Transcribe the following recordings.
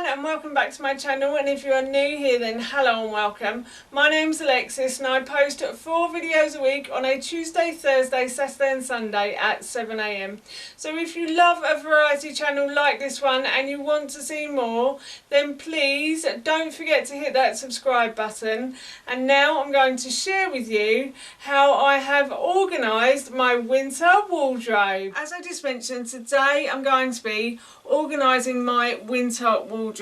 and welcome back to my channel, and if you are new here then hello and welcome. My name's Alexis and I post 4 videos a week on a Tuesday, Thursday, Saturday and Sunday at 7 AM. So if you love a variety channel like this one and you want to see more, then please don't forget to hit that subscribe button. And now I'm going to share with you how I have organised my winter wardrobe. As I just mentioned, today I'm going to be organising my winter wardrobe.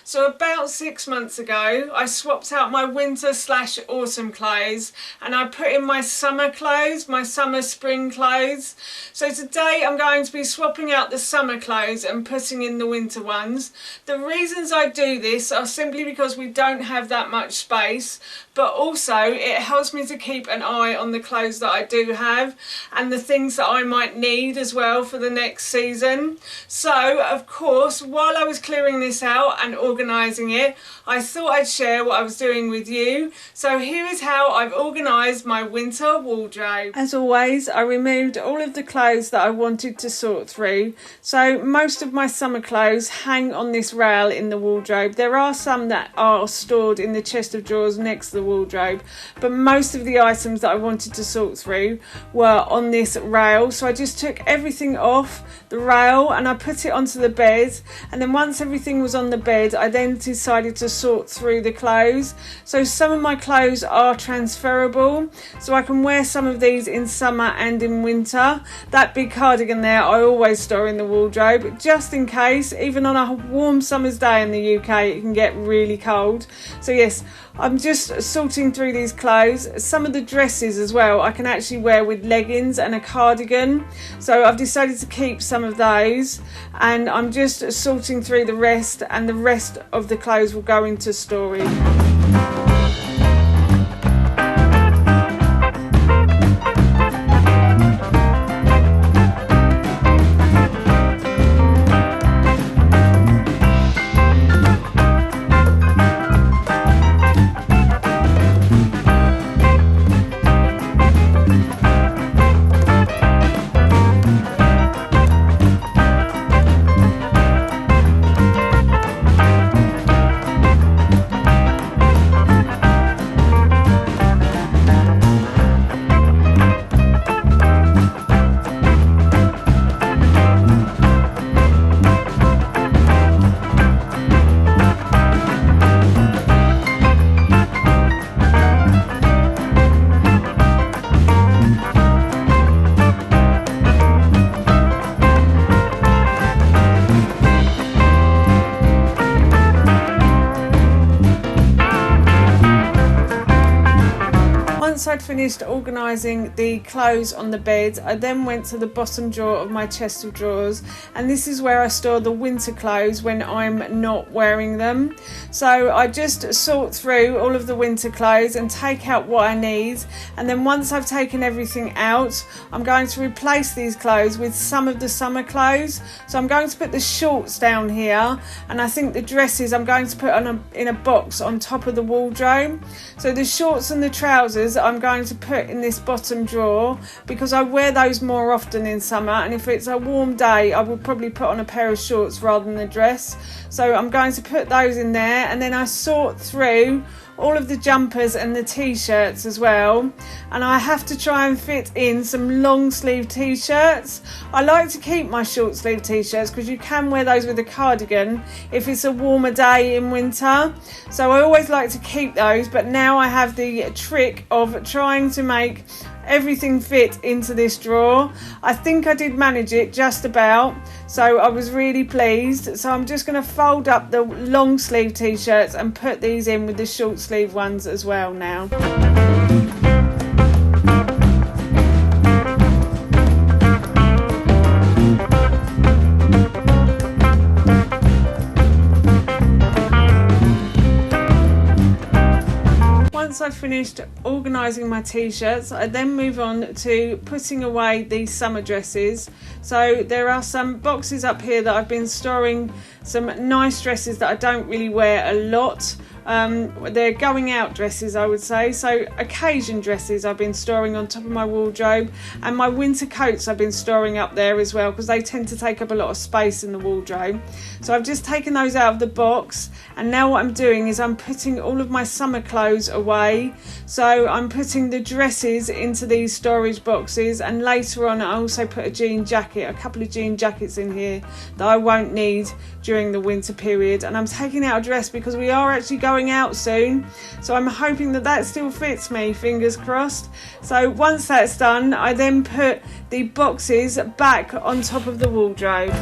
So about 6 months ago I swapped out my winter / autumn clothes and I put in my summer clothes, my summer spring clothes. So today I'm going to be swapping out the summer clothes and putting in the winter ones. The reasons I do this are simply because we don't have that much space, but also it helps me to keep an eye on the clothes that I do have and the things that I might need as well for the next season. So of course, while I was clearing this out and organising it, I thought I'd share what I was doing with you. So here is how I've organised my winter wardrobe. As always, I removed all of the clothes that I wanted to sort through. So most of my summer clothes hang on this rail in the wardrobe. There are some that are stored in the chest of drawers next to the wardrobe, but most of the items that I wanted to sort through were on this rail. So I just took everything off the rail and I put it onto the bed, and then once everything was on the bed I then decided to sort through the clothes. So some of my clothes are transferable, so I can wear some of these in summer and in winter. That big cardigan there I always store in the wardrobe just in case. Even on a warm summer's day in the UK it can get really cold. So yes, I'm just sorting through these clothes. Some of the dresses as well I can actually wear with leggings and a cardigan, so I've decided to keep some of those, and I'm just sorting through the rest, and the rest of the clothes will go into storage. Once I'd finished organising the clothes on the bed, I then went to the bottom drawer of my chest of drawers, and this is where I store the winter clothes when I'm not wearing them. So I just sort through all of the winter clothes and take out what I need, and then once I've taken everything out I'm going to replace these clothes with some of the summer clothes. So I'm going to put the shorts down here, and I think the dresses I'm going to put in a box on top of the wardrobe. So the shorts and the trousers I'm going to put in this bottom drawer because I wear those more often in summer, and if it's a warm day I would probably put on a pair of shorts rather than a dress. So I'm going to put those in there, and then I sort through all of the jumpers and the t-shirts as well, and I have to try and fit in some long sleeve t-shirts. I like to keep my short sleeve t-shirts because you can wear those with a cardigan if it's a warmer day in winter, so I always like to keep those. But now I have the trick of trying to make everything fit into this drawer. I think I did manage it just about, so I was really pleased. So I'm just going to fold up the long sleeve t-shirts and put these in with the short sleeve ones as well now. Once I've finished organising my t-shirts, I then move on to putting away these summer dresses. So there are some boxes up here that I've been storing some nice dresses that I don't really wear a lot. They're going out dresses, I would say, so occasion dresses I've been storing on top of my wardrobe, and my winter coats I've been storing up there as well because they tend to take up a lot of space in the wardrobe. So I've just taken those out of the box, and now what I'm doing is I'm putting all of my summer clothes away. So I'm putting the dresses into these storage boxes, and later on I also put a couple of jean jackets in here that I won't need during the winter period. And I'm taking out a dress because we are actually going out soon, so I'm hoping that that still fits me, fingers crossed. So once that's done, I then put the boxes back on top of the wardrobe.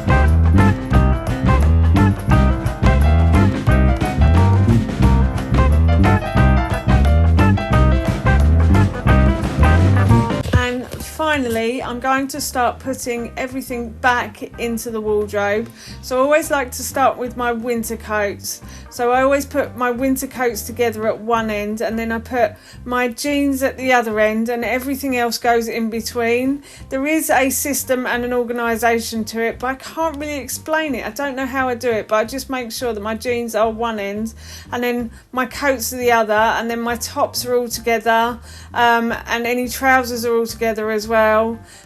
Finally, I'm going to start putting everything back into the wardrobe. So I always like to start with my winter coats. So I always put my winter coats together at one end, and then I put my jeans at the other end, and everything else goes in between. There is a system and an organisation to it, but I can't really explain it. I don't know how I do it, but I just make sure that my jeans are one end, and then my coats are the other, and then my tops are all together, and any trousers are all together as well.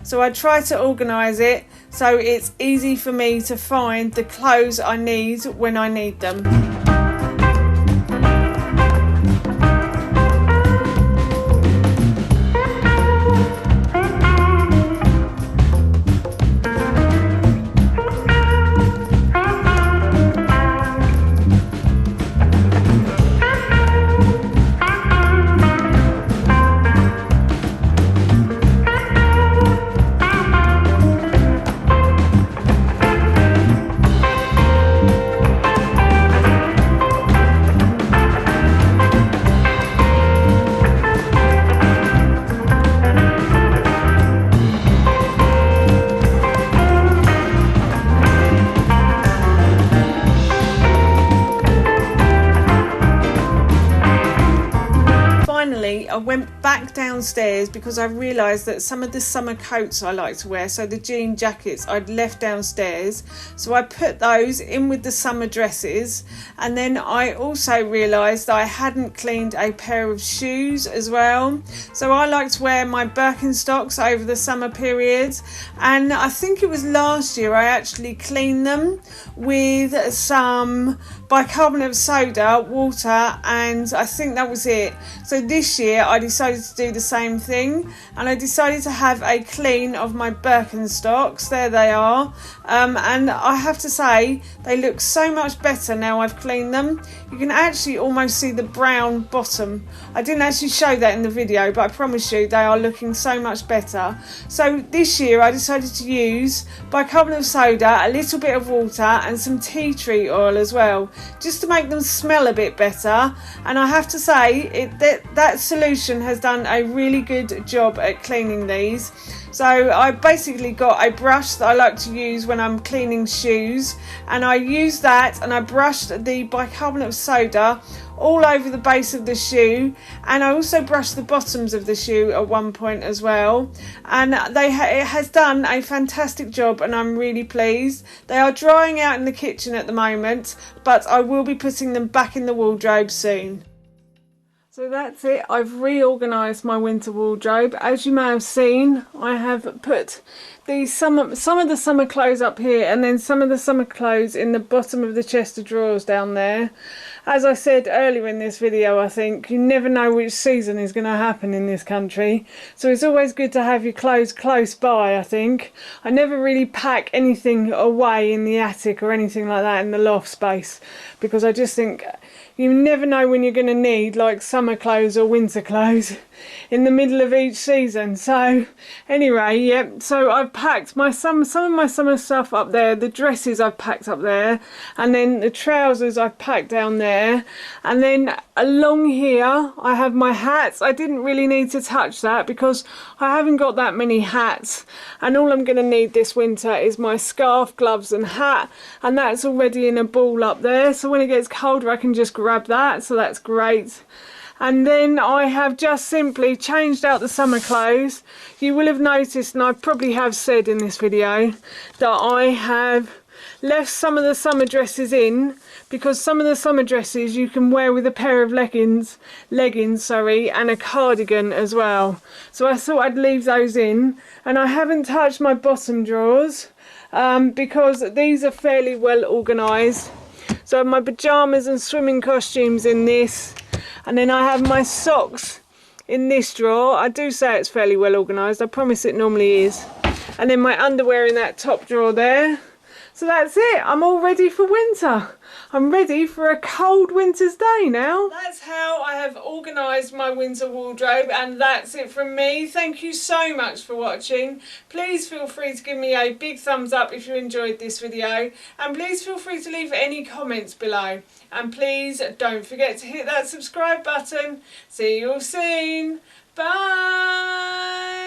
So I try to organise it so it's easy for me to find the clothes I need when I need them. I went back downstairs because I realised that some of the summer coats I like to wear, so the jean jackets, I'd left downstairs. So I put those in with the summer dresses, and then I also realised I hadn't cleaned a pair of shoes as well. So I like to wear my Birkenstocks over the summer period, and I think it was last year I actually cleaned them with some bicarbonate of soda, water, and I think that was it. So this year I decided to do the same thing, and I decided to have a clean of my Birkenstocks. There they are, and I have to say they look so much better now I've cleaned them. You can actually almost see the brown bottom. I didn't actually show that in the video, but I promise you they are looking so much better. So this year I decided to use bicarbonate of soda, a little bit of water, and some tea tree oil as well, just to make them smell a bit better. And I have to say that solution has done a really good job at cleaning these. So I basically got a brush that I like to use when I'm cleaning shoes, and I used that and I brushed the bicarbonate of soda all over the base of the shoe, and I also brushed the bottoms of the shoe at one point as well, and it has done a fantastic job, and I'm really pleased. They are drying out in the kitchen at the moment, but I will be putting them back in the wardrobe soon. So that's it, I've reorganised my winter wardrobe. As you may have seen, I have put some of the summer clothes up here, and then some of the summer clothes in the bottom of the chest of drawers down there. As I said earlier in this video, I think you never know which season is going to happen in this country, so it's always good to have your clothes close by. I think I never really pack anything away in the attic or anything like that in the loft space, because I just think you never know when you're going to need like summer clothes or winter clothes in the middle of each season. So anyway, yeah, so I've packed some of my summer stuff up there. The dresses I've packed up there, and then the trousers I've packed down there, and then along here I have my hats. I didn't really need to touch that because I haven't got that many hats, and all I'm going to need this winter is my scarf, gloves and hat, and that's already in a ball up there, so when it gets colder I can just grab that, so that's great. And then I have just simply changed out the summer clothes. You will have noticed, and I probably have said in this video, that I have left some of the summer dresses in, because some of the summer dresses you can wear with a pair of leggings, and a cardigan as well. So I thought I'd leave those in, and I haven't touched my bottom drawers because these are fairly well organised. So I have my pyjamas and swimming costumes in this, and then I have my socks in this drawer. I do say it's fairly well organised, I promise it normally is. And then my underwear in that top drawer there. So that's it, I'm all ready for winter. I'm ready for a cold winter's day now. That's how I have organised my winter wardrobe, and that's it from me. Thank you so much for watching. Please feel free to give me a big thumbs up if you enjoyed this video, and please feel free to leave any comments below. And please don't forget to hit that subscribe button. See you all soon. Bye.